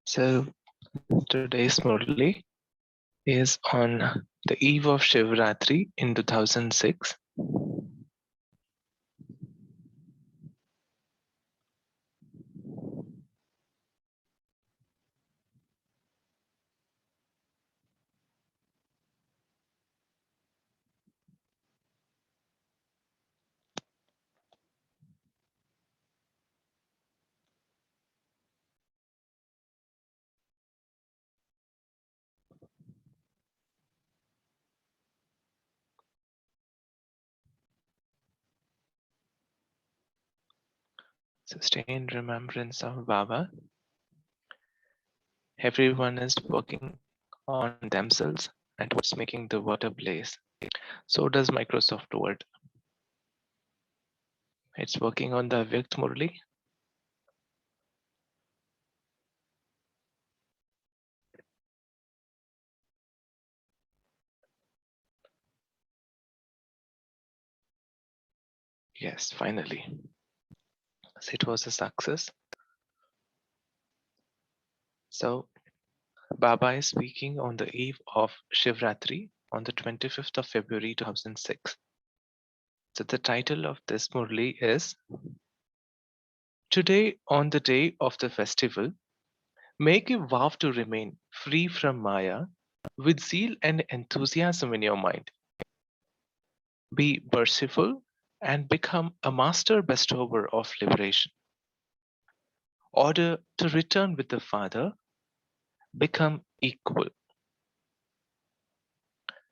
So today's Murli is on the eve of Shivratri in 2006. So stay in remembrance of Baba. Everyone is working on themselves and towards making the world a place. So does Microsoft Word. It's working on the Avyakt Murli. Yes, finally. So it was a success. So Baba is speaking on the eve of Shivratri on the 25th of February 2006. So the title of this Murli is Today on the day of the festival, make a vow to remain free from Maya with zeal and enthusiasm in your mind. Be merciful and become a master bestower of liberation. Order to return with the Father, become equal.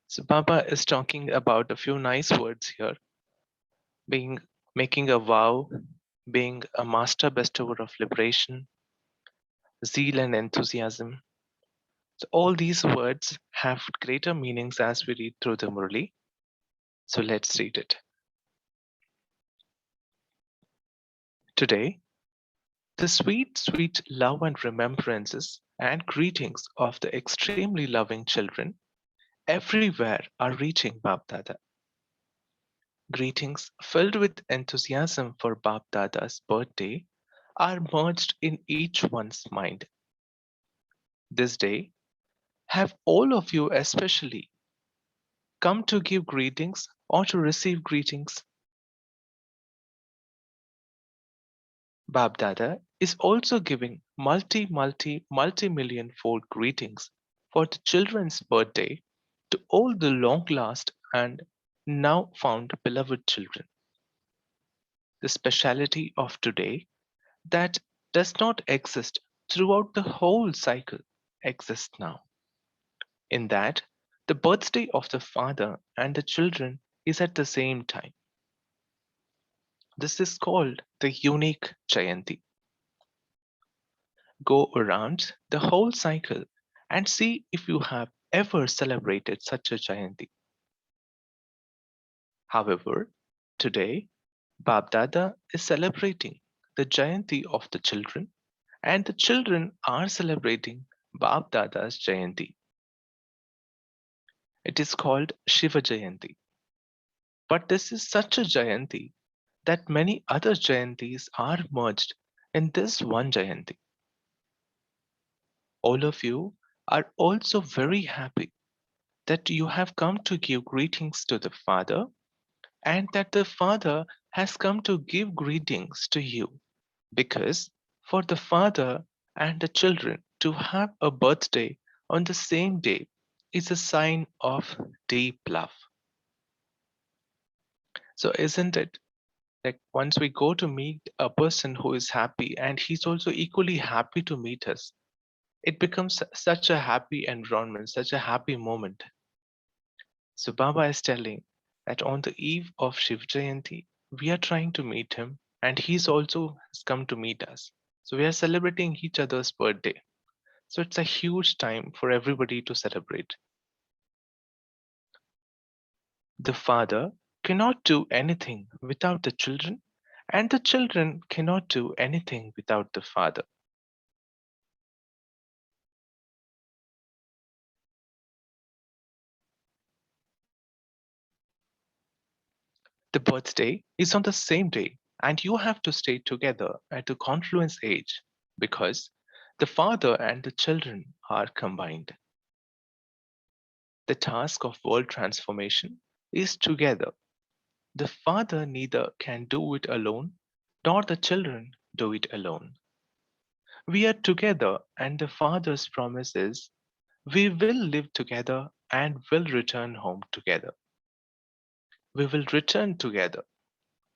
So Baba is talking about a few nice words here, being making a vow, being a master bestower of liberation, zeal and enthusiasm. So all these words have greater meanings as we read through the Murli. So let's read it. Today, the sweet, sweet love and remembrances and greetings of the extremely loving children everywhere are reaching Bab Dada. Greetings filled with enthusiasm for Bab Dada's birthday are merged in each one's mind. This day, have all of you especially come to give greetings or to receive greetings? Bab Dada is also giving multi-million fold greetings for the children's birthday to all the long lost and now found beloved children. The speciality of today that does not exist throughout the whole cycle exists now, in that the birthday of the father and the children is at the same time. This is called the unique Jayanti. Go around the whole cycle and see if you have ever celebrated such a Jayanti. However, today, Bab Dada is celebrating the Jayanti of the children, and the children are celebrating Bab Dada's Jayanti. It is called Shiva Jayanti. But this is such a Jayanti that many other Jayantis are merged in this one Jayanti. All of you are also very happy that you have come to give greetings to the Father and that the Father has come to give greetings to you, because for the Father and the children to have a birthday on the same day is a sign of deep love. So, isn't it like once we go to meet a person who is happy and he's also equally happy to meet us, it becomes such a happy environment, such a happy moment. So Baba is telling that on the eve of Shiv Jayanti, we are trying to meet him and he's also has come to meet us. So we are celebrating each other's birthday. So it's a huge time for everybody to celebrate. The father cannot do anything without the children, and the children cannot do anything without the father. The birthday is on the same day, and you have to stay together at the confluence age because The father and the children are combined. The task of world transformation is together. The father neither can do it alone, nor the children do it alone. We are together, and the father's promise is we will live together and will return home together. We will return together,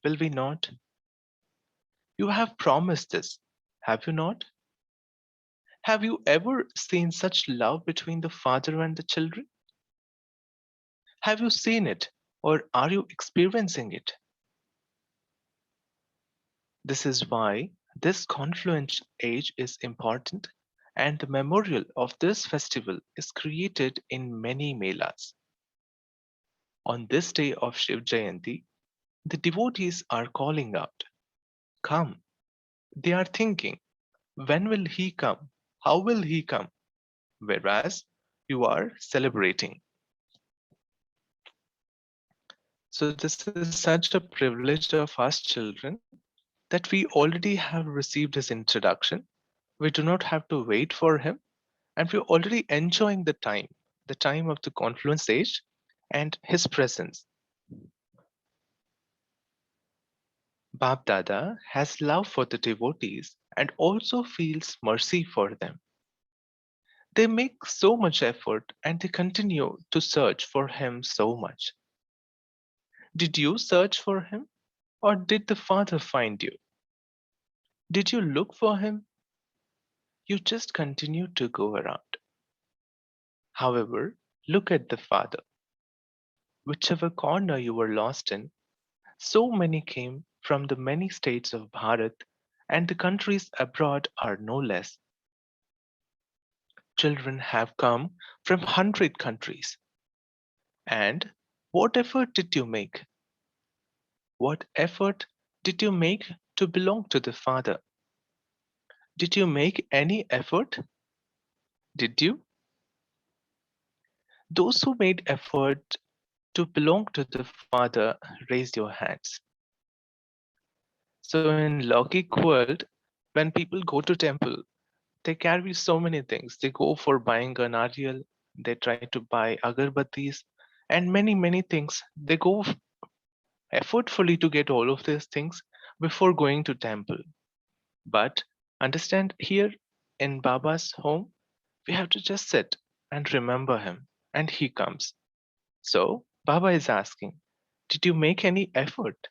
will we not? You have promised this, have you not? Have you ever seen such love between the father and the children? Have you seen it, or are you experiencing it? This is why this confluence age is important, and the memorial of this festival is created in many melas. On this day of Shiv Jayanti, the devotees are calling out, "Come." They are thinking, when will he come? How will he come? Whereas you are celebrating. So, this is such a privilege of us children that we already have received his introduction. We do not have to wait for him, and we're already enjoying the time of the confluence age and his presence. Bab Dada has love for the devotees and also feels mercy for them. They make so much effort and they continue to search for him so much. Did you search for him, or did the Father find you? Did you look for him? You just continue to go around. However, look at the Father. Whichever corner you were lost in, so many came from the many states of Bharat, and the countries abroad are no less. Children have come from 100 countries. And what effort did you make? What effort did you make to belong to the Father? Did you make any effort? Did you? Those who made effort to belong to the Father, raise your hands. So in Lockic world, when people go to temple, they carry so many things. They go for buying an nariyal, they try to buy agarbattis, and many things. They go effortfully to get all of these things before going to temple. But understand, here in Baba's home, we have to just sit and remember him, and he comes. So Baba is asking, did you make any effort?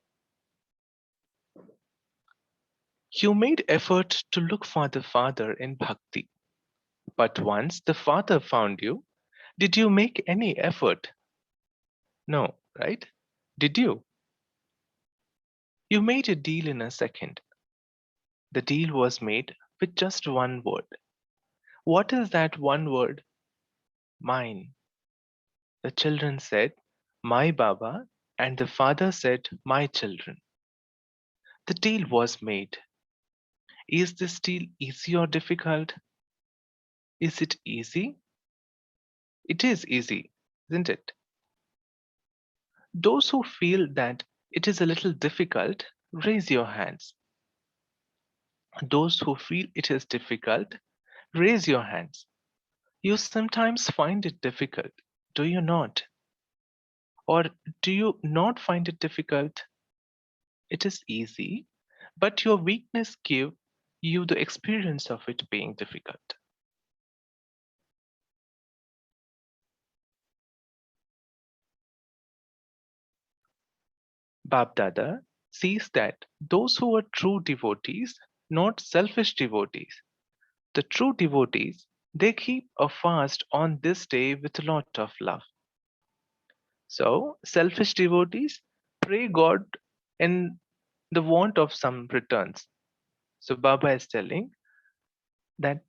You made effort to look for the Father in bhakti. But once the Father found you, did you make any effort? No, right? Did you? You made a deal in a second. The deal was made with just one word. What is that one word? Mine. The children said, my Baba, and the father said, my children. The deal was made. Is this deal easy or difficult? Is it easy? It is easy, isn't it? Those who feel that it is a little difficult, raise your hands. Those who feel it is difficult, raise your hands. You sometimes find it difficult, do you not? Or do you not find it difficult? It is easy, but your weakness give you the experience of it being difficult. Bab Dada sees that those who are true devotees, not selfish devotees, the true devotees, they keep a fast on this day with a lot of love. So, selfish devotees pray God in the want of some returns. So, Baba is telling that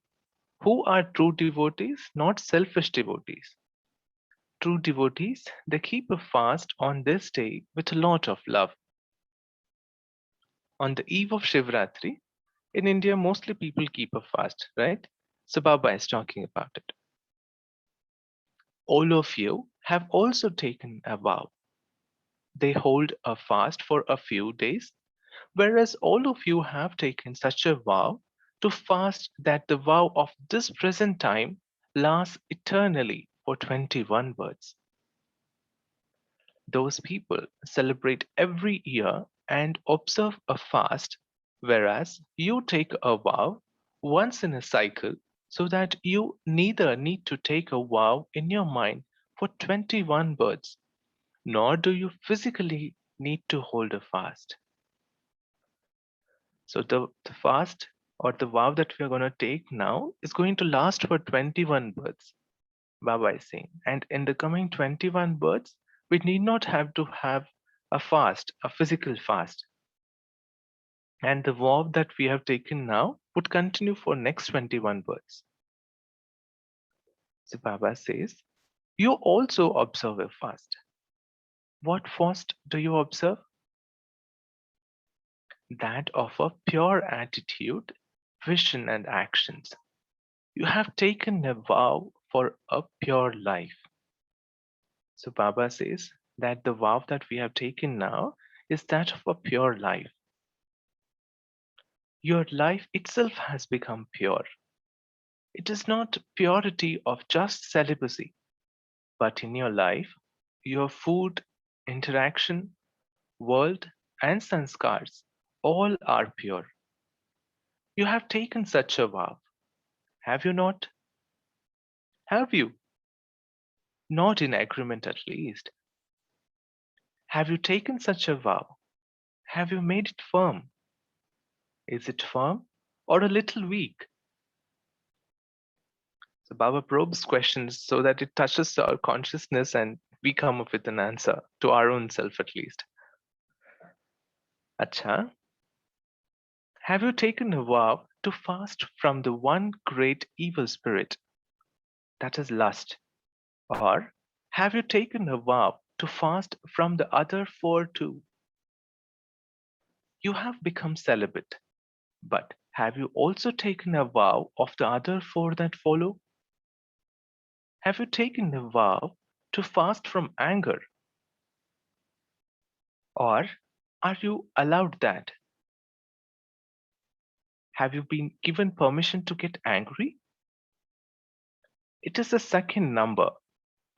who are true devotees, not selfish devotees. True devotees, they keep a fast on this day with a lot of love. On the eve of Shivratri, in India, mostly people keep a fast, right? So, Baba is talking about it. All of you have also taken a vow. They hold a fast for a few days, whereas all of you have taken such a vow to fast that the vow of this present time lasts eternally for 21 births. Those people celebrate every year and observe a fast, whereas you take a vow once in a cycle so that you neither need to take a vow in your mind for 21 births, nor do you physically need to hold a fast. So the fast or the vow that we are going to take now is going to last for 21 births, Baba is saying. And in the coming 21 births, we need not have to have a fast, a physical fast. And the vow that we have taken now would continue for next 21 births. So Baba says, you also observe a fast. What fast do you observe? That of a pure attitude, vision, and actions. You have taken a vow for a pure life. So Baba says that the vow that we have taken now is that of a pure life. Your life itself has become pure. It is not purity of just celibacy, but in your life, your food, interaction, world, and sanskars all are pure. You have taken such a vow, have you not? Have you? Not in agreement at least. Have you taken such a vow? Have you made it firm? Is it firm or a little weak? So Baba probes questions so that it touches our consciousness and we come up with an answer to our own self at least. Acha, have you taken a vow to fast from the one great evil spirit, that is lust? Or have you taken a vow to fast from the other four too? You have become celibate, but have you also taken a vow of the other four that follow? Have you taken a vow to fast from anger? Or are you allowed that? Have you been given permission to get angry? It is a second number,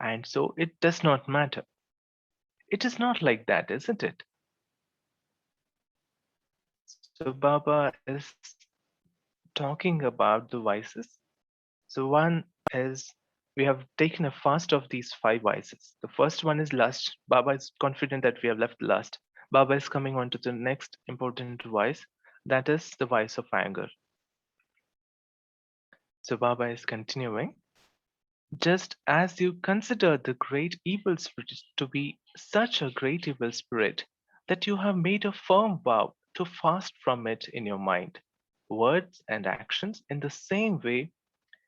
and so it does not matter. It is not like that, isn't it? So Baba is talking about the vices. So one is we have taken a fast of these five vices. The first one is lust. Baba is confident that we have left lust. Baba is coming on to the next important vice, that is the vice of anger. So Baba is continuing. Just as you consider the great evil spirit to be such a great evil spirit that you have made a firm vow to fast from it in your mind, words, and actions, in the same way,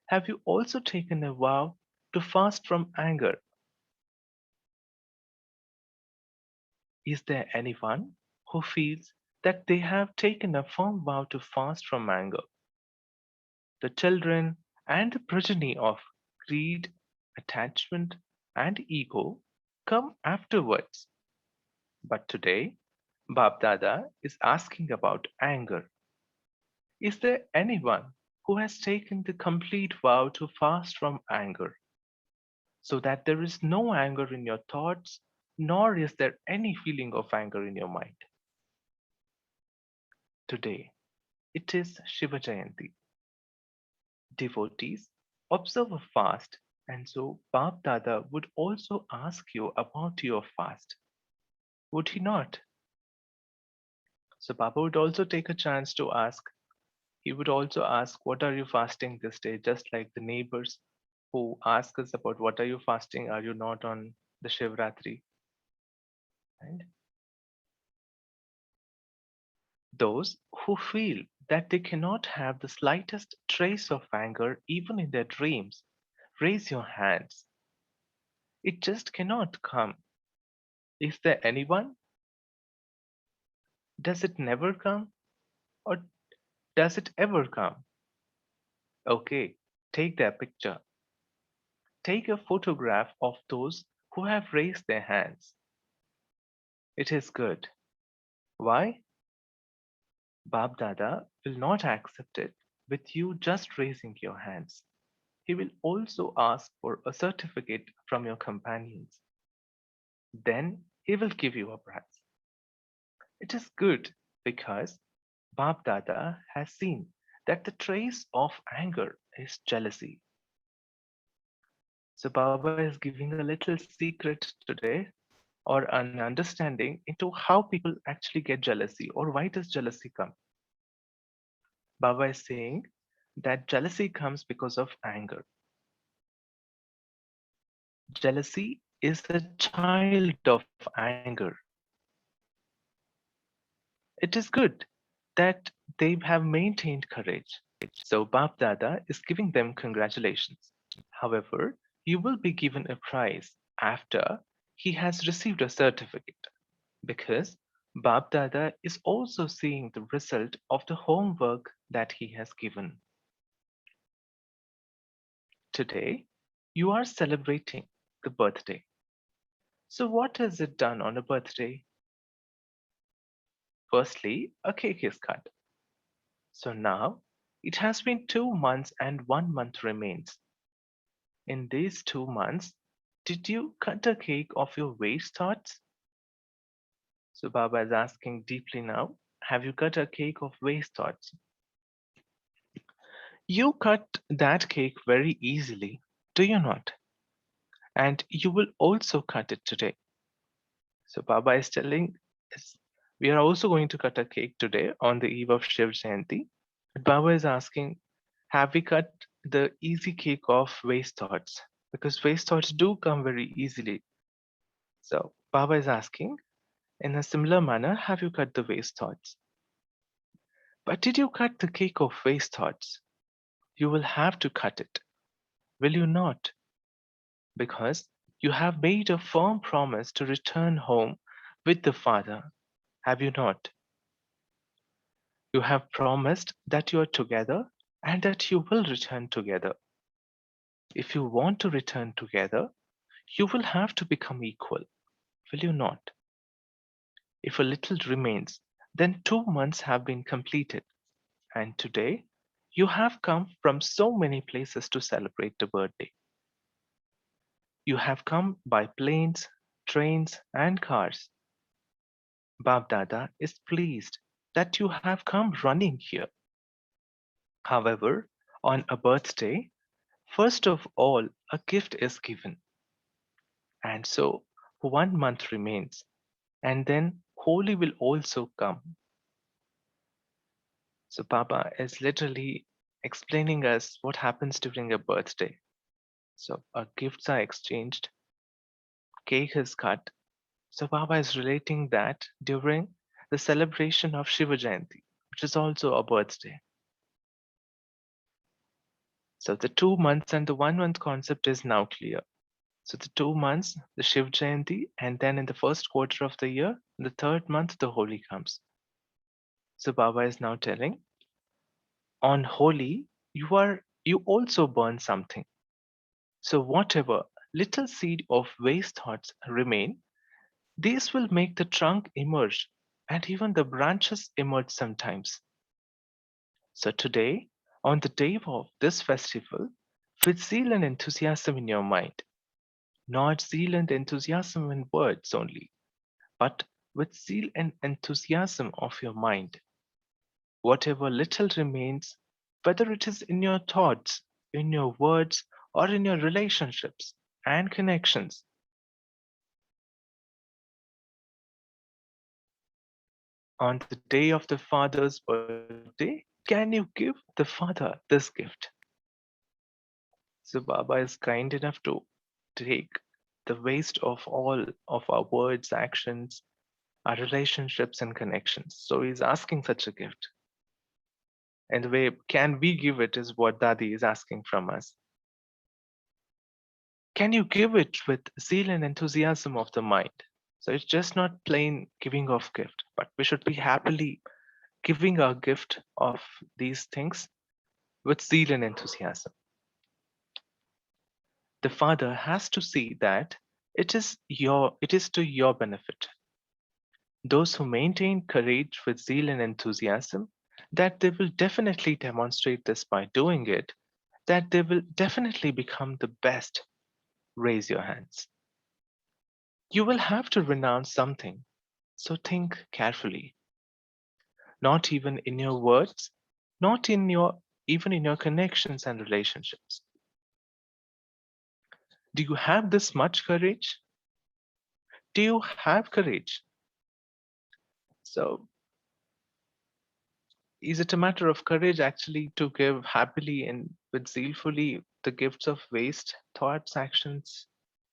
have you also taken a vow to fast from anger? Is there anyone who feels that they have taken a firm vow to fast from anger? The children and the progeny of greed, attachment, and ego come afterwards. But today, Bab Dada is asking about anger. Is there anyone who has taken the complete vow to fast from anger, so that there is no anger in your thoughts, nor is there any feeling of anger in your mind? Today, it is Shiva Jayanti. Devotees observe a fast, and so Bab Dada would also ask you about your fast. Would he not? So Baba would also take a chance to ask. He would also ask, what are you fasting this day? Just like the neighbors who ask us about what are you fasting? Are you not on the Shivratri? Right? Those who feel that they cannot have the slightest trace of anger even in their dreams, raise your hands. It just cannot come. Is there anyone? Does it never come? Or does it ever come? Okay, take their picture. Take a photograph of those who have raised their hands. It is good. Why? Bab Dada will not accept it. with you just raising your hands. He will also ask for a certificate from your companions. Then he will give you a prize. It is good because Bab Dada has seen that the trace of anger is jealousy. So Baba is giving a little secret today or an understanding into how people actually get jealousy or why does jealousy come. Baba is saying that jealousy comes because of anger. Jealousy is a child of anger. It is good that they have maintained courage. So Bap Dada is giving them congratulations. However, you will be given a prize after he has received a certificate because Bap Dada is also seeing the result of the homework that he has given. Today, you are celebrating the birthday. So, what is it done on a birthday? Firstly, a cake is cut. So now it has been 2 months and 1 month remains. In these 2 months, did you cut a cake of your waste thoughts? So Baba is asking deeply now, have you cut a cake of waste thoughts? You cut that cake very easily, do you not? And you will also cut it today. So Baba is telling us we are also going to cut a cake today on the eve of Shiv Jayanti. But Baba is asking, have we cut the easy cake of waste thoughts? Because waste thoughts do come very easily. So Baba is asking, in a similar manner, have you cut the waste thoughts? But did you cut the cake of waste thoughts? You will have to cut it. Will you not? Because you have made a firm promise to return home with the Father. Have you not? You have promised that you are together and that you will return together. If you want to return together, you will have to become equal, will you not? If a little remains, then 2 months have been completed, and today you have come from so many places to celebrate the birthday. You have come by planes, trains, and cars. Bab Dada is pleased that you have come running here. However, on a birthday, first of all, a gift is given, and so 1 month remains, and then Holi will also come. So Baba is literally explaining us what happens during a birthday. So gifts are exchanged, cake is cut. So Baba is relating that during the celebration of Shiva Jayanti, which is also a birthday. So the 2 months and the 1 month concept is now clear. So the 2 months, the Shiv Jayanti, and then in the first quarter of the year, in the third month, the Holi comes. So Baba is now telling, on Holi, you also burn something. So whatever little seed of waste thoughts remain, these will make the trunk emerge, and even the branches emerge sometimes. So today, on the day of this festival, with zeal and enthusiasm in your mind, not zeal and enthusiasm in words only, but with zeal and enthusiasm of your mind, whatever little remains, whether it is in your thoughts, in your words, or in your relationships and connections, on the day of the Father's birthday, can you give the Father this gift? So Baba is kind enough to take the waste of all of our words, actions, our relationships, and connections. So he's asking such a gift. And the way can we give it is what Dadi is asking from us. Can you give it with zeal and enthusiasm of the mind? So it's just not plain giving of gift, but we should be happily giving our gift of these things with zeal and enthusiasm. The Father has to see that it is to your benefit. Those who maintain courage with zeal and enthusiasm that they will definitely demonstrate this by doing it, that they will definitely become the best. Raise your hands. You will have to renounce something, so think carefully. Not even in your words, not in your even in your connections and relationships. Do you have this much courage? Do you have courage? So, is it a matter of courage actually to give happily and with zealfully the gifts of waste, thoughts, actions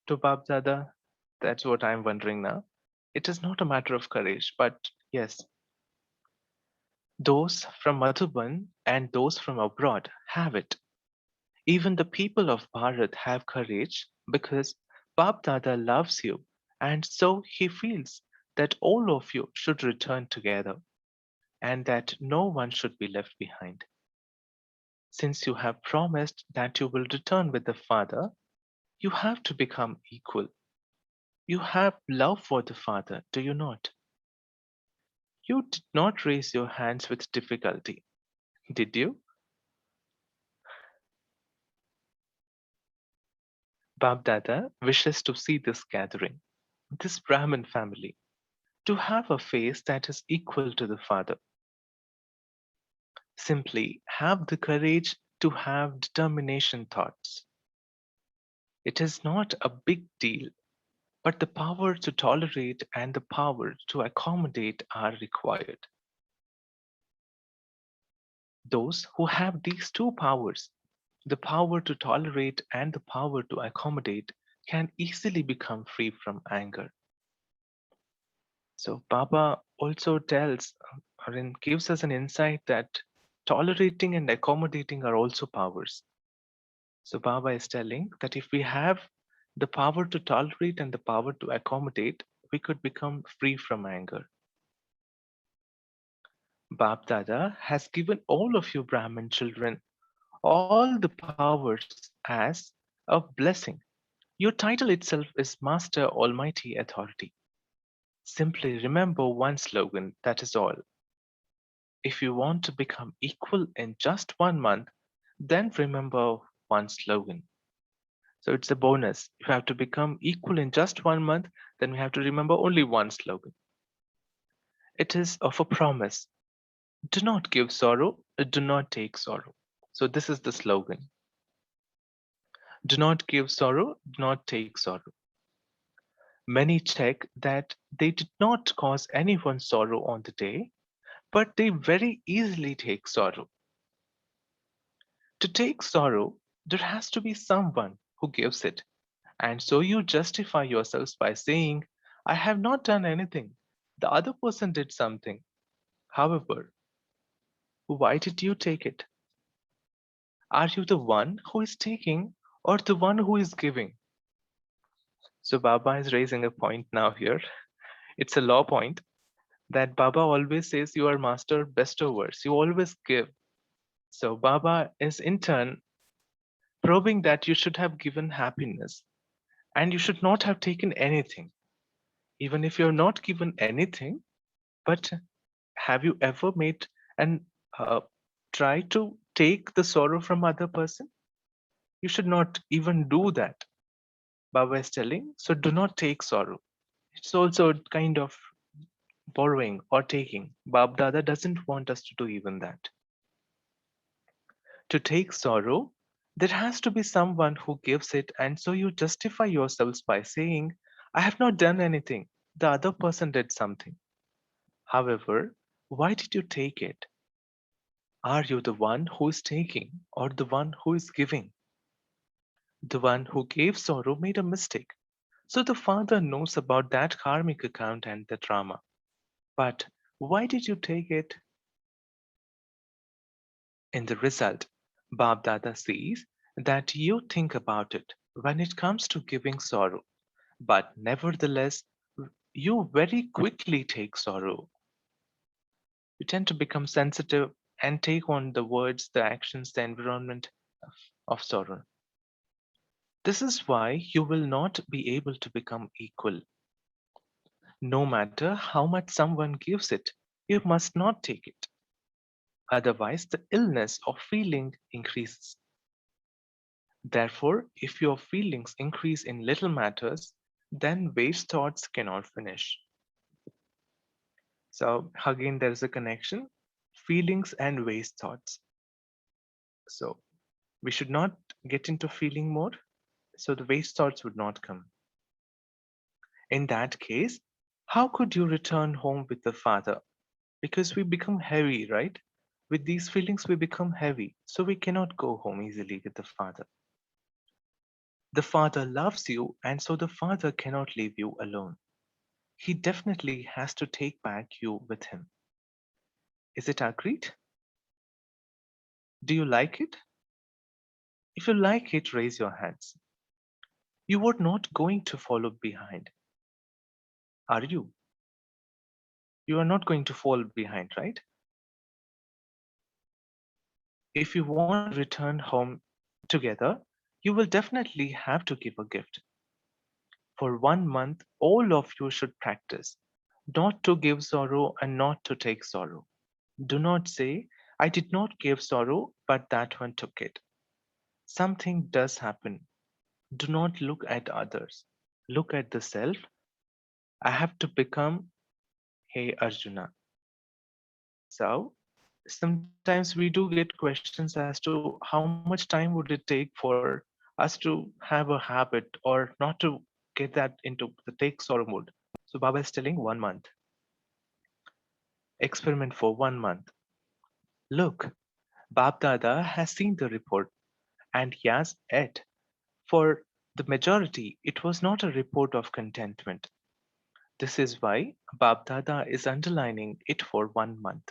to Bab Dada? That's what I'm wondering now. It is not a matter of courage, but yes, those from Madhuban and those from abroad have it. Even the people of Bharat have courage because Bab Dada loves you, and so he feels that all of you should return together and that no one should be left behind. Since you have promised that you will return with the Father, you have to become equal. You have love for the Father, do you not? You did not raise your hands with difficulty, did you? Bab Dada wishes to see this gathering, this Brahmin family, to have a face that is equal to the Father. Simply have the courage to have determination thoughts. It is not a big deal, but the power to tolerate and the power to accommodate are required. Those who have these two powers, the power to tolerate and the power to accommodate, can easily become free from anger. So Baba also tells or gives us an insight that tolerating and accommodating are also powers. So Baba is telling that if we have the power to tolerate and the power to accommodate, we could become free from anger. Bab Dada has given all of you Brahmin children all the powers as a blessing. Your title itself is Master Almighty Authority. Simply remember one slogan, that is all. If you want to become equal in just 1 month, then remember one slogan. So it's a bonus. If you have to become equal in just 1 month, then we have to remember only one slogan. It is of a promise. Do not give sorrow, do not take sorrow. So this is the slogan. Do not give sorrow, do not take sorrow. Many check that they did not cause anyone sorrow on the day, but they very easily take sorrow. To take sorrow, there has to be someone who gives it. And so you justify yourselves by saying, I have not done anything. The other person did something. However, why did you take it? Are you the one who is taking or the one who is giving? So Baba is raising a point now here. It's a law point that Baba always says you are master bestowers. You always give. So Baba is in turn probing that you should have given happiness and you should not have taken anything. Even if you're not given anything, but have you ever made and try to take the sorrow from other person? You should not even do that. Baba is telling, so do not take sorrow. It's also a kind of borrowing or taking. Bab Dada doesn't want us to do even that. To take sorrow, there has to be someone who gives it, and so you justify yourselves by saying, I have not done anything. The other person did something. However, why did you take it? Are you the one who is taking or the one who is giving? The one who gave sorrow made a mistake. So the father knows about that karmic account and the drama. But why did you take it? In the result, Bab Dada sees that you think about it when it comes to giving sorrow, but nevertheless, you very quickly take sorrow. You tend to become sensitive and take on the words, the actions, the environment of sorrow. This is why you will not be able to become equal. No matter how much someone gives it, you must not take it. Otherwise, the illness of feeling increases. Therefore, if your feelings increase in little matters, then waste thoughts cannot finish. So, again, there is a connection feelings and waste thoughts. So, we should not get into feeling mode, so the waste thoughts would not come. In that case, how could you return home with the Father? Because we become heavy, right? With these feelings, we become heavy, so we cannot go home easily with the Father. The Father loves you, and so the Father cannot leave you alone. He definitely has to take back you with him. Is it agreed? Do you like it? If you like it, raise your hands. You are not going to follow behind, are you? You are not going to fall behind, right? If you want to return home together, you will definitely have to give a gift. For 1 month, all of you should practice not to give sorrow and not to take sorrow. Do not say, I did not give sorrow, but that one took it. Something does happen. Do not look at others. Look at the self. I have to become, hey Arjuna. So sometimes we do get questions as to how much time would it take for us to have a habit or not to get that into the take sorrow mode. So Baba is telling 1 month. Experiment for 1 month. Look, Bab Dada has seen the report and yes, it. For the majority, it was not a report of contentment. This is why Bab Dada is underlining it for 1 month.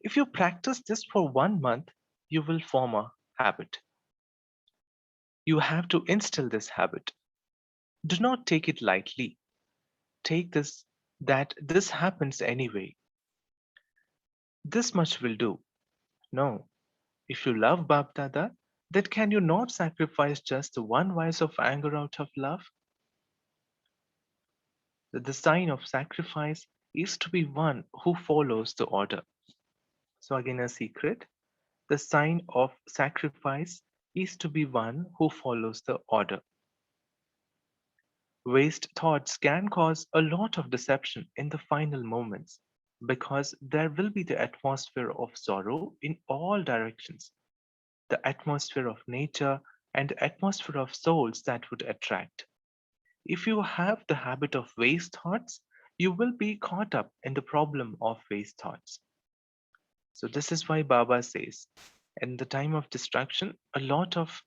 If you practice this for 1 month, you will form a habit. You have to instill this habit. Do not take it lightly. Take this that this happens anyway. This much will do. No. If you love Bab Dada, then can you not sacrifice just one vice of anger out of love? The sign of sacrifice is to be one who follows the order. So, again, a secret the sign of sacrifice is to be one who follows the order. Waste thoughts can cause a lot of deception in the final moments because there will be the atmosphere of sorrow in all directions, the atmosphere of nature and the atmosphere of souls that would attract. If you have the habit of waste thoughts, you will be caught up in the problem of waste thoughts. So, this is why Baba says, in the time of destruction, a lot of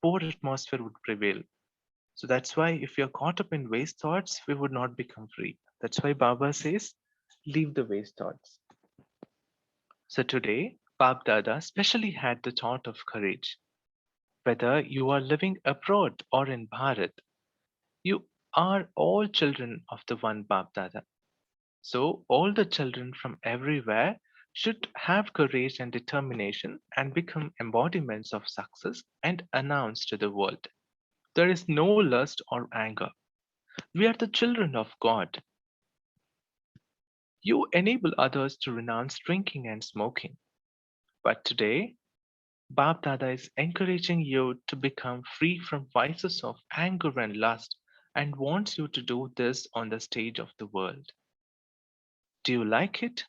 poor atmosphere would prevail. So, that's why if you're caught up in waste thoughts, we would not become free. That's why Baba says, leave the waste thoughts. So, today, Bab Dada especially had the thought of courage. Whether you are living abroad or in Bharat, you are all children of the one Bab Dada. So, all the children from everywhere should have courage and determination and become embodiments of success and announce to the world. There is no lust or anger. We are the children of God. You enable others to renounce drinking and smoking. But today, Bab Dada is encouraging you to become free from vices of anger and lust and wants you to do this on the stage of the world. Do you like it?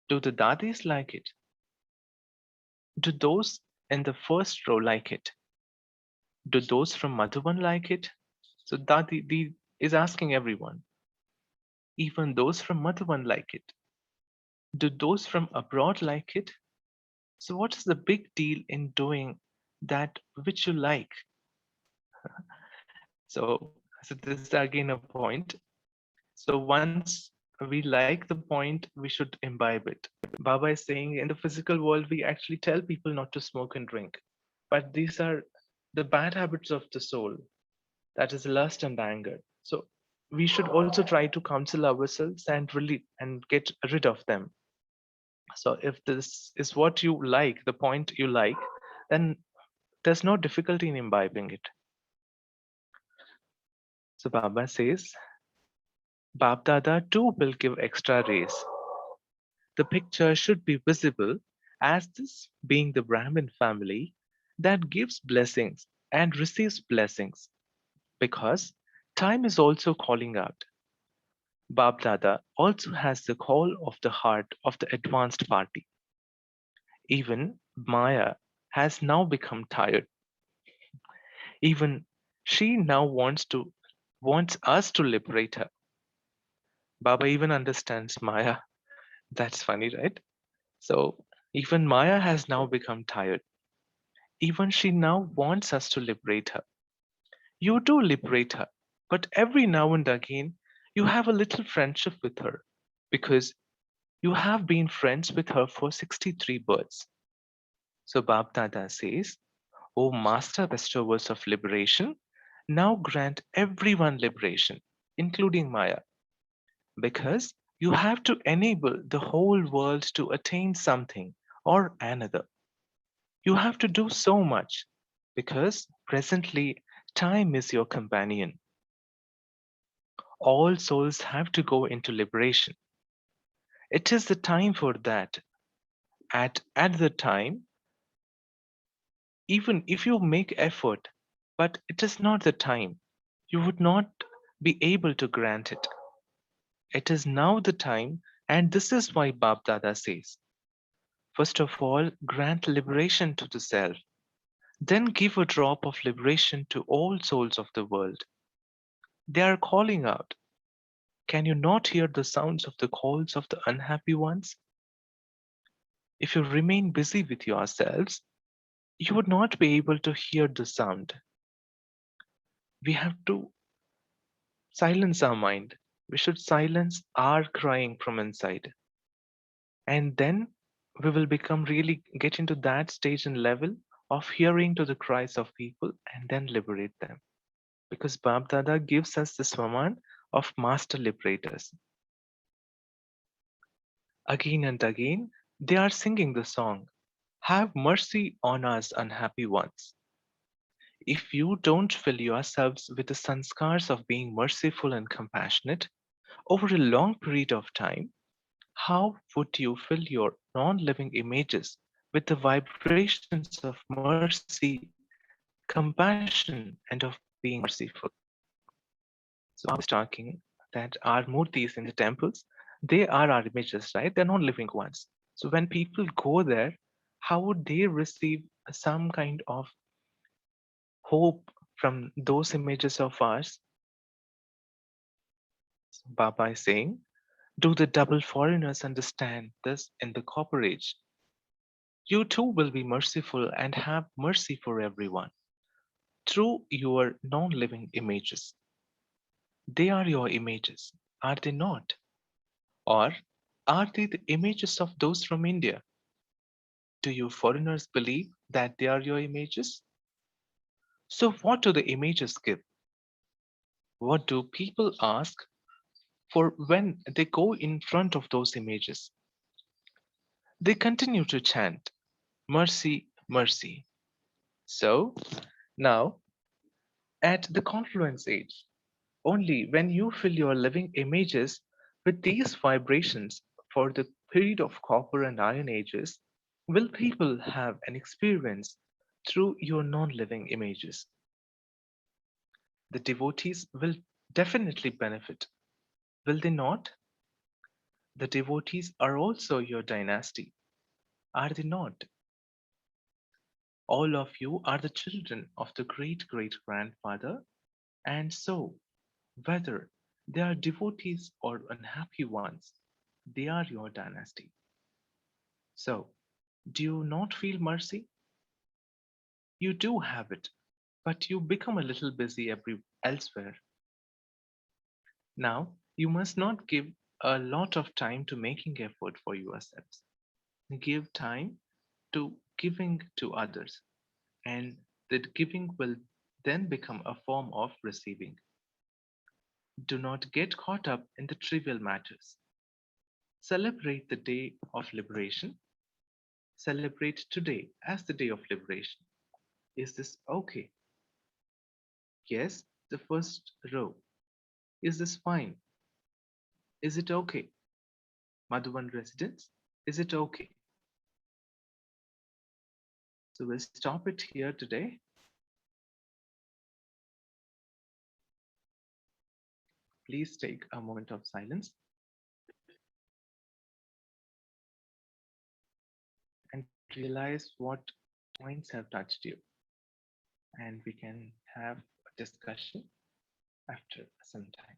Do the Dadis like it? Do those in the first row like it? Do those from Madhuban like it? So Dadi is asking everyone. Even those from Madhuban like it. Do those from abroad like it? So what is the big deal in doing that which you like? So this is again a point. So once we like the point, we should imbibe it. Baba is saying in the physical world, we actually tell people not to smoke and drink. But these are the bad habits of the soul. That is lust and anger. So we should also try to counsel ourselves and really and get rid of them. So if this is what you like, the point you like, then there's no difficulty in imbibing it. So Baba says, Bab Dada too will give extra rays. The picture should be visible as this being the Brahmin family that gives blessings and receives blessings, because time is also calling out. Bab Dada also has the call of the heart of the advanced party. Even Maya has now become tired. Even she now wants us to liberate her. Baba even understands Maya. That's funny, right? So even Maya has now become tired. Even she now wants us to liberate her. You do liberate her, but every now and again you have a little friendship with her, because you have been friends with her for 63 births. So Bab Dada says, O Master Bestowers of Liberation, now grant everyone liberation, including Maya, because you have to enable the whole world to attain something or another. You have to do so much, because presently time is your companion. All souls have to go into liberation. It is the time for that. At the time, even if you make effort, but it is not the time, you would not be able to grant it. It is now the time, and this is why Bab Dada says, first of all, grant liberation to the self, then give a drop of liberation to all souls of the world. They are calling out. Can you not hear the sounds of the calls of the unhappy ones? If you remain busy with yourselves, you would not be able to hear the sound. We have to silence our mind. We should silence our crying from inside. And then we will become really get into that stage and level of hearing to the cries of people and then liberate them. Because Bab Dada gives us this command of master liberators. Again and again, they are singing the song, Have mercy on us, unhappy ones. If you don't fill yourselves with the sanskars of being merciful and compassionate over a long period of time, how would you fill your non living images with the vibrations of mercy, compassion, and of being merciful? So, Baba is talking that our murtis in the temples, they are our images, right? They're non living ones. So, when people go there, how would they receive some kind of hope from those images of ours? Baba is saying, do the double foreigners understand this in the copper age? You too will be merciful and have mercy for everyone through your non living images. They are your images, are they not? Or are they the images of those from India? Do you foreigners believe that they are your images? So, what do the images give? What do people ask for when they go in front of those images? They continue to chant, Mercy, mercy. So, now at the confluence age, only when you fill your living images with these vibrations for the period of copper and iron ages will people have an experience through your non living images. The devotees will definitely benefit, will they not? The devotees are also your dynasty, are they not? All of you are the children of the great great grandfather, and so, whether they are devotees or unhappy ones, they are your dynasty. So, do you not feel mercy? You do have it, but you become a little busy elsewhere. Now, you must not give a lot of time to making effort for yourselves. Give time to giving to others, and that giving will then become a form of receiving. Do not get caught up in the trivial matters. Celebrate the day of liberation. Celebrate today as the day of liberation. Is this okay? Yes, the first row. Is this fine? Is it okay? Madhuban residents? Is it okay? So we'll stop it here today. Please take a moment of silence and realize what points have touched you. And we can have a discussion after some time.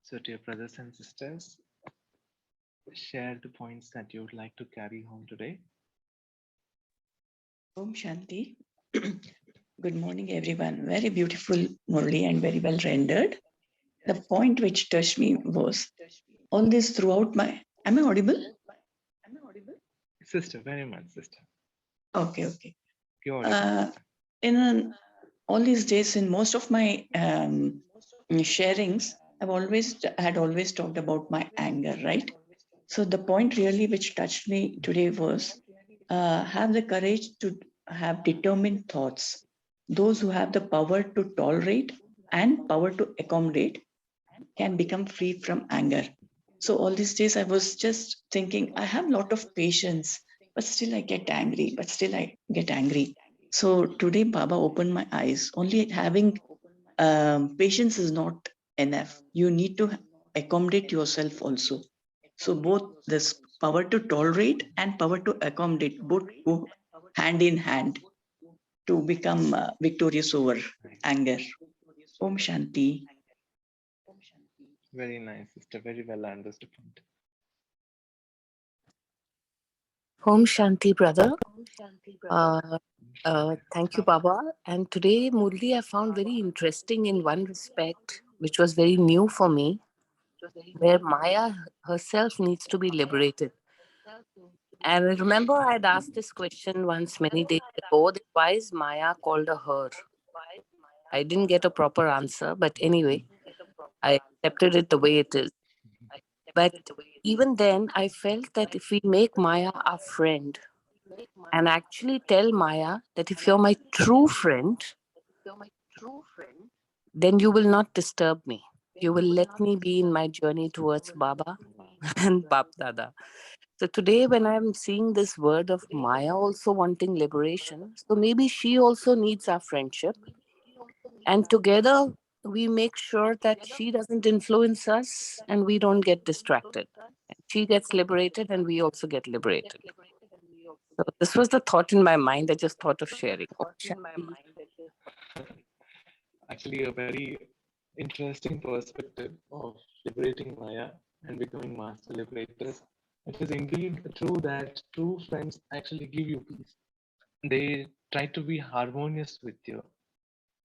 So, dear brothers and sisters, share the points that you would like to carry home today. Om Shanti. Good morning, everyone. Very beautiful, Murli, and very well rendered. The point which touched me was all this throughout my. Am I audible? Sister, very much, sister. Okay, okay. You're All these days, in most of my sharings, I've always talked about my anger, right? So the point really which touched me today was have the courage to have determined thoughts. Those who have the power to tolerate and power to accommodate can become free from anger. So all these days I was just thinking, I have a lot of patience, but still I get angry, So today Baba opened my eyes. Only having patience is not enough. You need to accommodate yourself also. So both this power to tolerate and power to accommodate both go hand in hand to become victorious over anger. Om Shanti. very nice, sister. Very well understood point. Om Shanti, brother. Thank you, Baba. And today, Murli, I found very interesting in one respect, which was very new for me, where Maya herself needs to be liberated. And I remember I had asked this question once many days ago, that why is Maya called a her? I didn't get a proper answer, but anyway, I accepted it the way it is. But even then, I felt that if we make Maya our friend, and actually tell Maya that if you're my true friend, then you will not disturb me. You will let me be in my journey towards Baba and Bap Dada. So today, when I'm seeing this word of Maya also wanting liberation, so maybe she also needs our friendship. And together, we make sure that she doesn't influence us and we don't get distracted. She gets liberated and we also get liberated. So this was the thought in my mind. I just thought of sharing. Om Shanti. Actually, a very interesting perspective of liberating Maya and becoming master liberators. It is indeed true that true friends actually give you peace. They try to be harmonious with you.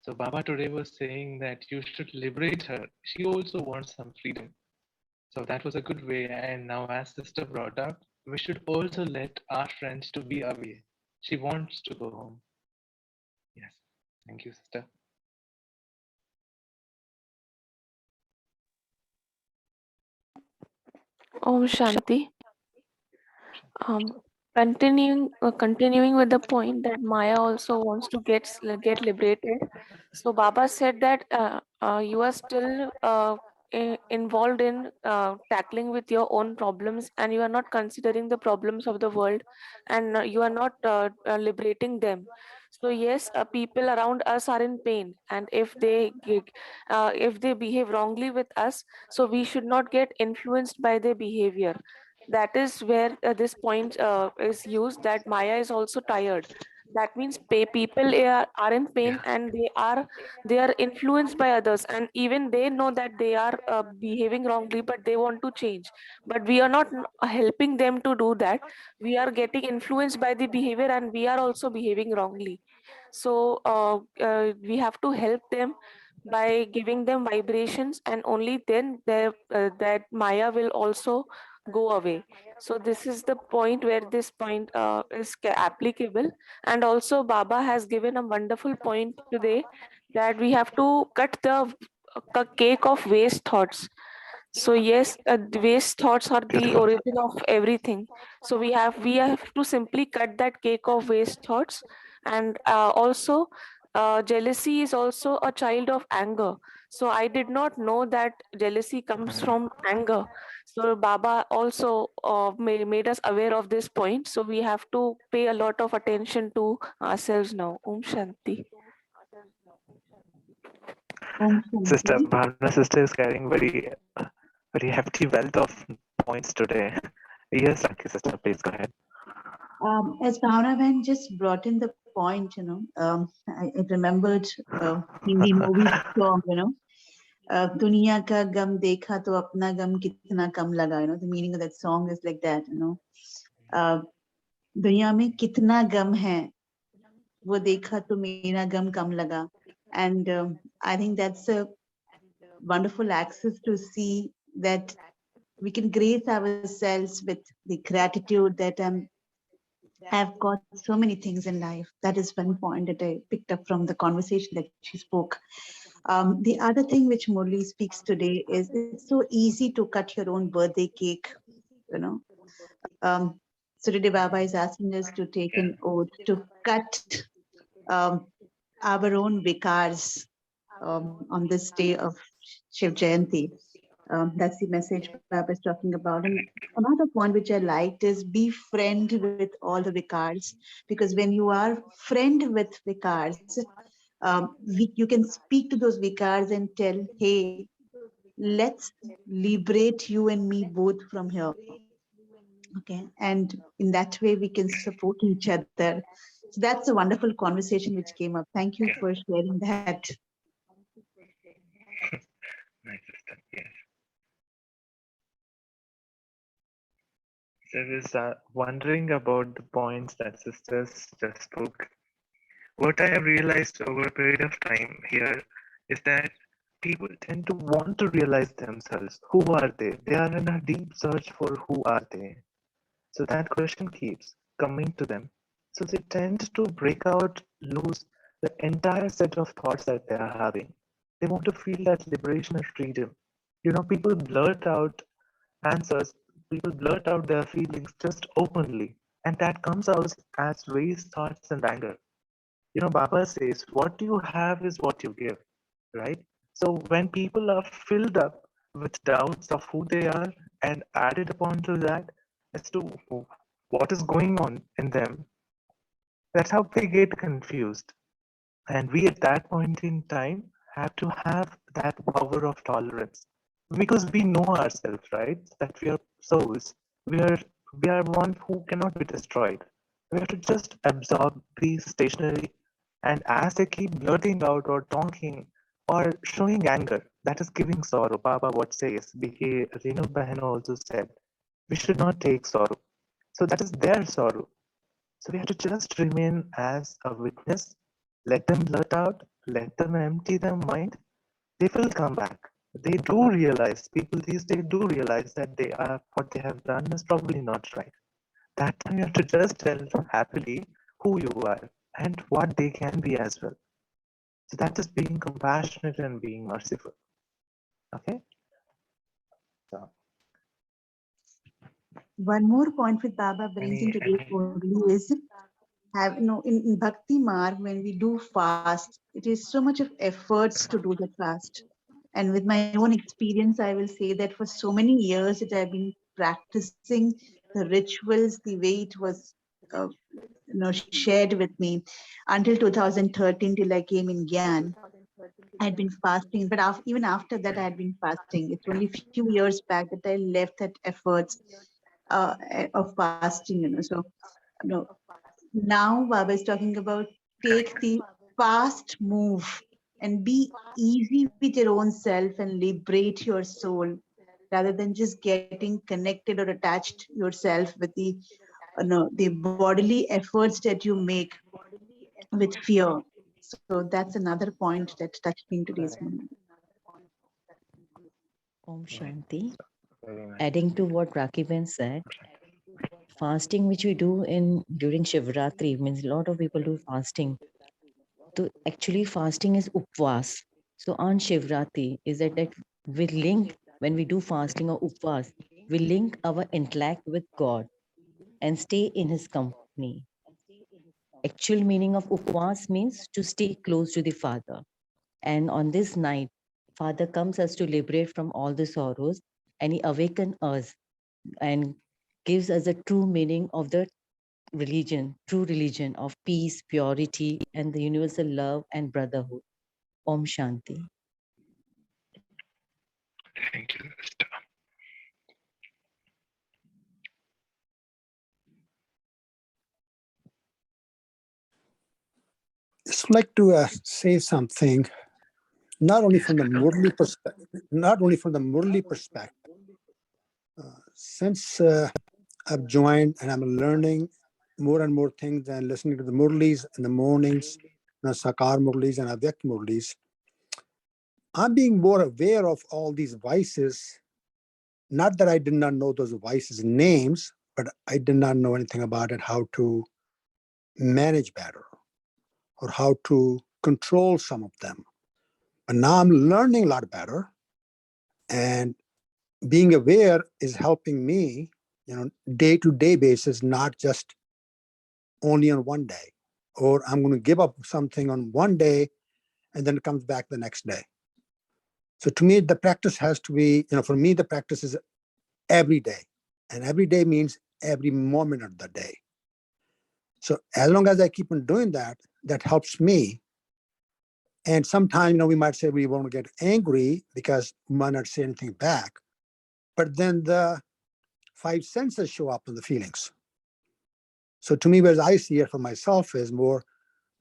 So Baba today was saying that you should liberate her. She also wants some freedom. So that was a good way. And now, as sister brought up, we should also let our friends to be away. She wants to go home. Yes. Thank you, sister. Om Shanti. Um, continuing with the point that Maya also wants to get liberated. So Baba said that you are still involved in tackling with your own problems, and you are not considering the problems of the world, and you are not liberating them. So yes, people around us are in pain, and if they behave wrongly with us, so we should not get influenced by their behavior. That is where this point is used, that Maya is also tired. That means people are in pain, and they are influenced by others, and even they know that they are behaving wrongly, but they want to change. But we are not helping them to do that. We are getting influenced by the behavior, and we are also behaving wrongly. So we have to help them by giving them vibrations, and only then that Maya will also go away. So this is the point where this point is applicable. And also Baba has given a wonderful point today, that we have to cut the cake of waste thoughts. So yes, the waste thoughts are the Beautiful. origin of everything. So we have to simply cut that cake of waste thoughts. And also jealousy is also a child of anger. So I did not know that jealousy comes from anger. So Baba also made us aware of this point. So we have to pay a lot of attention to ourselves now. Om Shanti. Om Sister Shanti. Bhavna, sister is carrying very hefty wealth of points today. Yes, Rakhi sister, please go ahead. As Bhavna just brought in the point, I remembered Hindi movie song, दुनिया का गम देखा तो अपना गम कितना कम लगा. The meaning of that song is like that. दुनिया में कितना गम है, वो देखा तो मेरा गम कम लगा. And I think that's a wonderful access to see that we can grace ourselves with the gratitude that I've got so many things in life. That is one point that I picked up from the conversation that she spoke. The other thing which Murli speaks today is it's so easy to cut your own birthday cake, you know. So today Baba is asking us to take an oath to cut our own vikars on this day of Shiv Jayanti. That's the message Baba is talking about. And another point which I liked is be friend with all the vikars, because when you are friend with vikars, you can speak to those vikars and tell, hey, let's liberate you and me both from here. Okay, and in that way we can support each other. So that's a wonderful conversation which came up. Thank you for sharing that. Nice, sister. Yes. So I was wondering about the points that sisters just spoke. What I have realized over a period of time here is that people tend to want to realize themselves. Who are they? They are in a deep search for who are they. So that question keeps coming to them. So they tend to break out, lose the entire set of thoughts that they are having. They want to feel that liberation and freedom. People blurt out answers, people blurt out their feelings just openly, and that comes out as waste thoughts and anger. Baba says, what you have is what you give, right? So when people are filled up with doubts of who they are and added upon to that as to what is going on in them, that's how they get confused. And we at that point in time have to have that power of tolerance, because we know ourselves, right? That we are souls. We are one who cannot be destroyed. We have to just absorb, be stationary, and as they keep blurting out or talking or showing anger, that is giving sorrow. Baba what says? Renu Bahena also said, we should not take sorrow. So that is their sorrow. So we have to just remain as a witness, let them blurt out, let them empty their mind. They will come back. They do realize, people these days do realize that what they have done is probably not right. That time you have to just tell them happily who you are and what they can be as well. So that is being compassionate and being merciful. Okay? So, One more point with Baba brings in today only is in Bhakti Marg, when we do fast, it is so much of efforts to do the fast. And with my own experience, I will say that for so many years that I've been practicing the rituals the way it was shared with me until 2013 till I came in Gyan. I had been fasting, but even after that, I had been fasting. It's only a few years back that I left that efforts of fasting. So, now Baba is talking about take the fast move and be easy with your own self and liberate your soul rather than just getting connected or attached yourself with the no, the bodily efforts that you make with fear. So that's another point that touched me in today's morning. Om Shanti. Very nice. Adding to what Rakiben said, fasting which we do in during Shivratri means a lot of people do fasting. So actually fasting is upvas. So on Shivratri is that we link when we do fasting or upvas, we link our intellect with God and stay in his company. Actual meaning of upvas means to stay close to the Father. And on this night, Father comes us to liberate from all the sorrows and he awakens us and gives us a true meaning of the religion, true religion of peace, purity, and the universal love and brotherhood. Om Shanti. Thank you, sister. Just like to say something, not only from the Murli perspective, since I've joined and I'm learning more and more things and listening to the Murlis in the mornings, Sakar Murlis and Avyakt Murlis, I'm being more aware of all these vices. Not that I did not know those vices names, but I did not know anything about it, how to manage better or how to control some of them. But now I'm learning a lot better, and being aware is helping me, day-to-day basis, not just only on one day, or I'm going to give up something on one day and then it comes back the next day. So to me, the practice has to be, for me, the practice is every day, and every day means every moment of the day. So as long as I keep on doing that, that helps me. And sometimes, we might say we won't get angry because we might not say anything back, but then the five senses show up in the feelings. So to me, whereas I see it for myself is more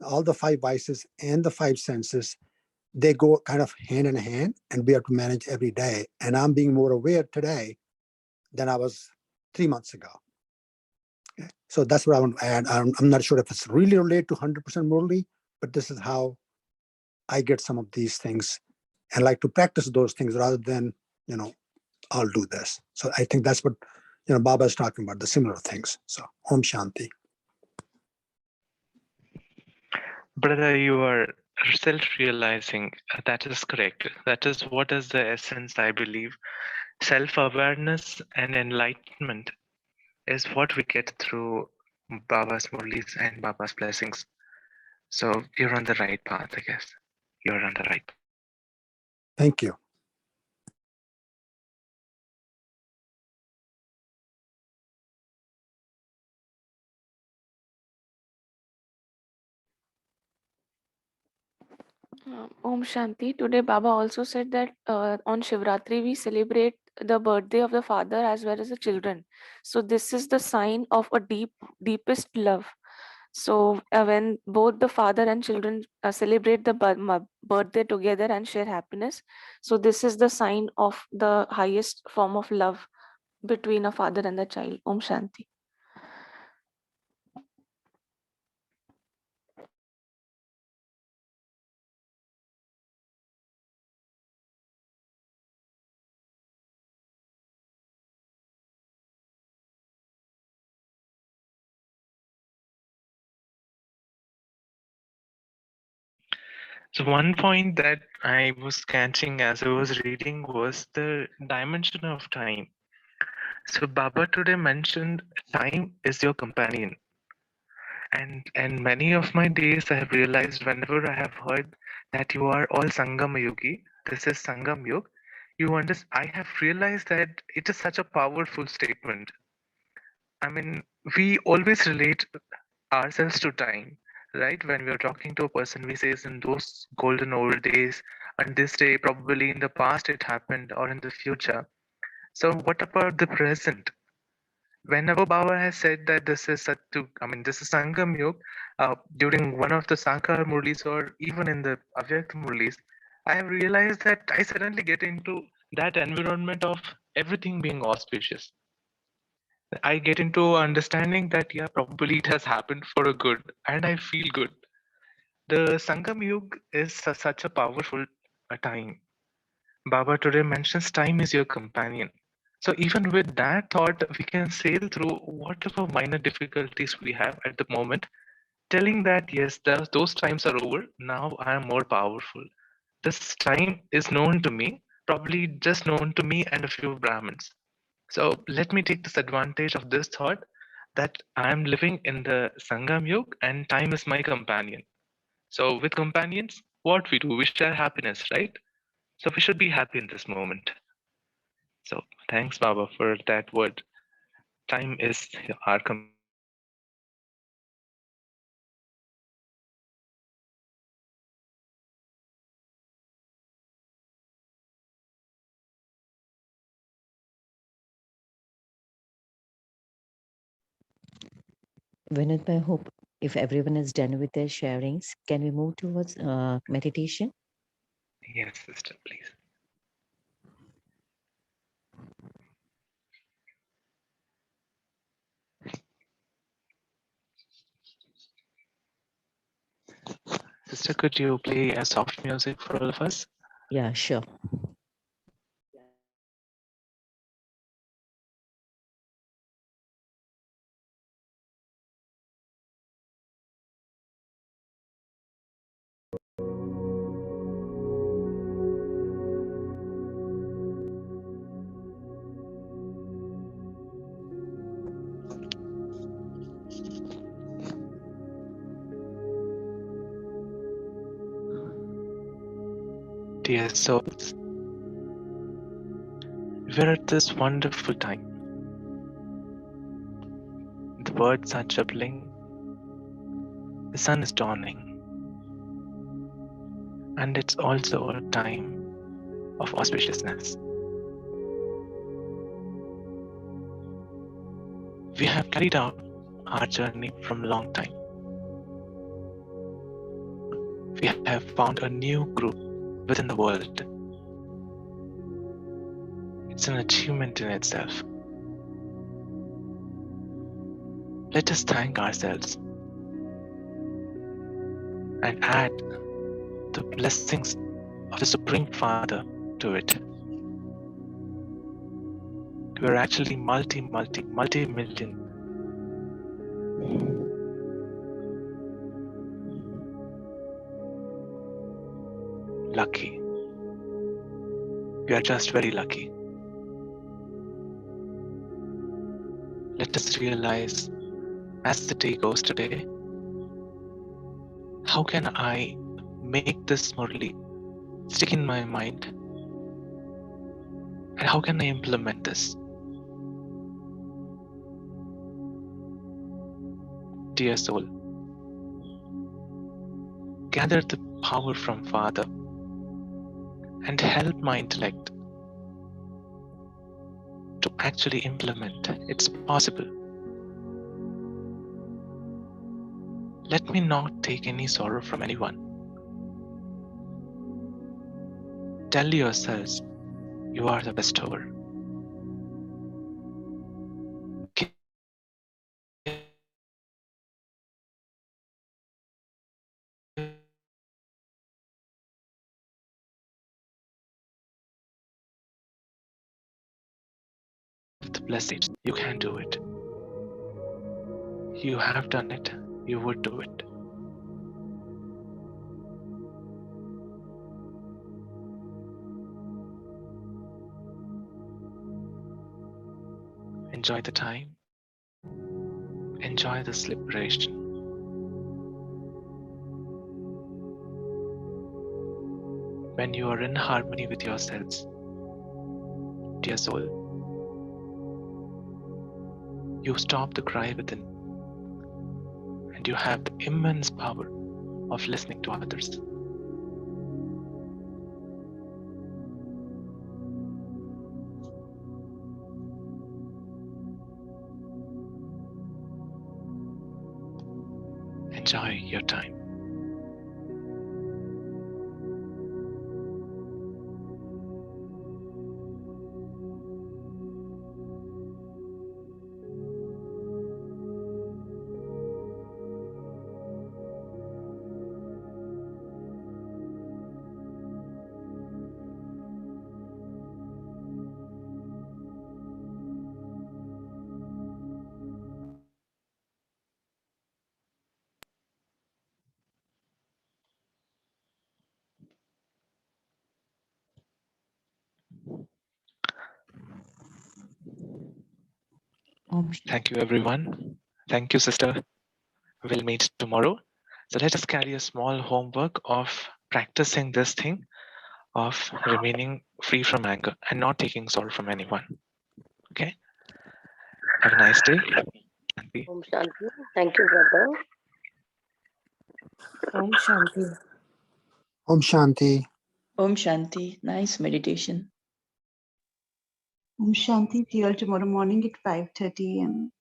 all the five vices and the five senses, they go kind of hand in hand, and we have to manage every day. And I'm being more aware today than I was 3 months ago. Okay. So that's what I want to add. I'm not sure if it's really related to 100% Murli, but this is how I get some of these things and like to practice those things rather than, I'll do this. So I think that's what, Baba is talking about, the similar things. So Om Shanti. Brother, you are self-realizing. That is correct. That is what is the essence, I believe. Self-awareness and enlightenment is what we get through Baba's murlis and Baba's blessings. So you're on the right path, I guess. You're on the right path. Thank you. Om Shanti. Today, Baba also said that on Shivratri we celebrate the birthday of the father as well as the children. So this is the sign of a deepest love. So when both the father and children celebrate the birthday together and share happiness, so this is the sign of the highest form of love between a father and the child. Om Shanti. So one point that I was catching as I was reading was the dimension of time. So Baba today mentioned time is your companion. And many of my days I have realized whenever I have heard that you are all Sangam Yogi, this is Sangam Yog, I have realized that it is such a powerful statement. I mean, we always relate ourselves to time, right? When we are talking to a person, we say in those golden old days, and this day, probably in the past it happened or in the future. So what about the present? Whenever Baba has said that this is this is Sangam Yug, during one of the Sankar Murlis or even in the Avyakt Murlis, I have realized that I suddenly get into that environment of everything being auspicious. I get into understanding that, yeah, probably it has happened for a good, and I feel good. The Sangam Yug is such a powerful time. Baba today mentions time is your companion. So even with that thought, we can sail through whatever minor difficulties we have at the moment, telling that yes, those times are over. Now I am more powerful. This time is known to me, probably just known to me and a few Brahmins. So let me take this advantage of this thought that I am living in the Sangam Yug and time is my companion. So with companions, what we do, we share happiness, right? So we should be happy in this moment. So thanks, Baba, for that word. Time is our companion. Vinod, I hope if everyone is done with their sharings, can we move towards meditation? Yes, sister, please. Sister, could you play a soft music for all of us? Yeah, sure. Dear souls, we're at this wonderful time. The birds are chirping, the sun is dawning, and it's also a time of auspiciousness. We have carried out our journey from a long time. We have found a new group within the world. It's an achievement in itself. Let us thank ourselves and add the blessings of the Supreme Father to it. We're actually multi-million. Lucky. We are just very lucky. Let us realize as the day goes today, how can I make this Murli stick in my mind? And how can I implement this? Dear soul, gather the power from Father and help my intellect to actually implement. It's possible. Let me not take any sorrow from anyone. Tell yourselves you are the bestower. Give the blessings. You can do it. You have done it. You would do it. Enjoy the time. Enjoy this liberation. When you are in harmony with yourselves, dear soul, you stop the cry within and you have the immense power of listening to others. your time. Thank you, everyone. Thank you, sister. We'll meet tomorrow. So let us carry a small homework of practicing this thing of remaining free from anger and not taking sorrow from anyone. Okay? Have a nice day. Shanti. Om Shanti. Thank you, brother. Om Shanti. Om Shanti. Om Shanti. Nice meditation. Om Shanti. See you all tomorrow morning at 5:30 a.m.